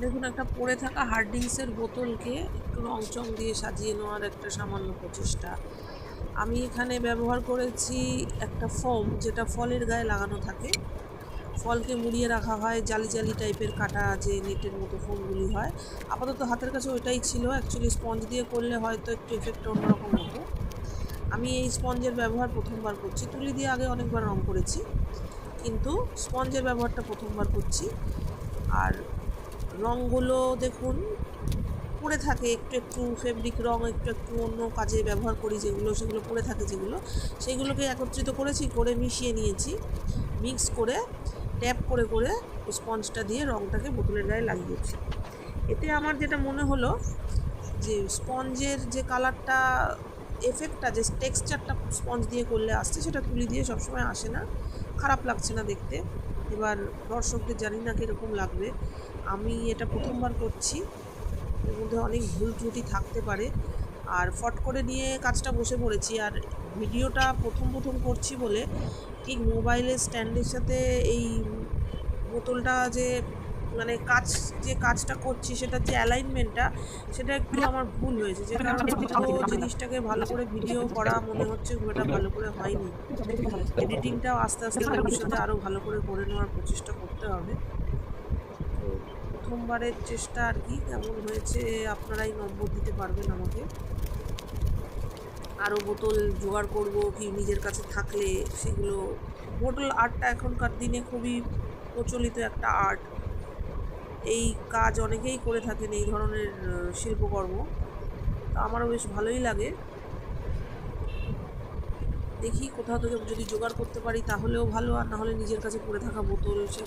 দেখুন, একটা পড়ে থাকা হার্ড ড্রিঙ্কসের বোতলকে একটু রং চং দিয়ে সাজিয়ে নেওয়ার একটা সামান্য প্রচেষ্টা। আমি এখানে ব্যবহার করেছি একটা ফোম, যেটা ফলের গায়ে লাগানো থাকে। ফলকে মুড়িয়ে রাখা হয়, জালি জালি টাইপের কাটা যে নেটের মতো ফোমগুলি হয়। আপাতত হাতের কাছে ওইটাই ছিল। অ্যাকচুয়ালি স্পঞ্জ দিয়ে করলে হয়তো একটু এফেক্টটা অন্যরকম হতো। আমি এই স্পঞ্জের ব্যবহার প্রথমবার করছি। তুলি দিয়ে আগে অনেকবার রং করেছি, কিন্তু স্পঞ্জের ব্যবহারটা প্রথমবার করছি। আর রঙগুলো দেখুন পড়ে থাকে, একটু একটু ফেব্রিক রং একটু একটু অন্য কাজে ব্যবহার করি যেগুলো, সেগুলো পড়ে থাকে যেগুলো, সেইগুলোকে একত্রিত করেছি, করে মিশিয়ে নিয়েছি। মিক্স করে ট্যাপ করে করে স্পঞ্জটা দিয়ে রঙটাকে বোতলের গায়ে লাগিয়েছি। এতে আমার যেটা মনে হলো যে স্পঞ্জের যে কালারটা, এফেক্টটা, যে টেক্সচারটা স্পঞ্জ দিয়ে করলে আসছে, সেটা তুলি দিয়ে সবসময় আসে না। খারাপ লাগছে না দেখতে। এবার দর্শকদের জানি না কীরকম লাগবে। আমি এটা প্রথমবার করছি, এর মধ্যে অনেক ভুল ত্রুটি থাকতে পারে। আর ফট করে নিয়ে কাজটা বসে পড়েছি। আর ভিডিওটা প্রথম প্রথম করছি বলে ঠিক মোবাইলের স্ট্যান্ডের সাথে এই বোতলটা যে মানে যে কাজটা করছি সেটার যে অ্যালাইনমেন্টটা, সেটা একটু আমার ভুল হয়েছে, যে কারণে পুরো জিনিসটাকে ভালো করে ভিডিও করা মনে হচ্ছে খুব একটা ভালো করে হয়নি। এডিটিংটাও আস্তে আস্তে ভবিষ্যতে আরও ভালো করে নেওয়ার প্রচেষ্টা করতে হবে। তো প্রথমবারের চেষ্টা আর কি, কেমন হয়েছে আপনারাই নম্বর দিতে পারবেন আমাকে। আরও বোতল জোগাড় করব কি নিজের কাছে থাকলে সেগুলো। বোতল আর্টটা এখনকার দিনে খুবই প্রচলিত একটা আর্ট। এই কাজ অনেকেই করে থাকেন, এই ধরনের শিল্পকর্ম। তো আমারও বেশ ভালোই লাগে। দেখি কোথাও থেকে যদি জোগাড় করতে পারি তাহলেও ভালো, আর না হলে নিজের কাছে পড়ে থাকা বোতল সে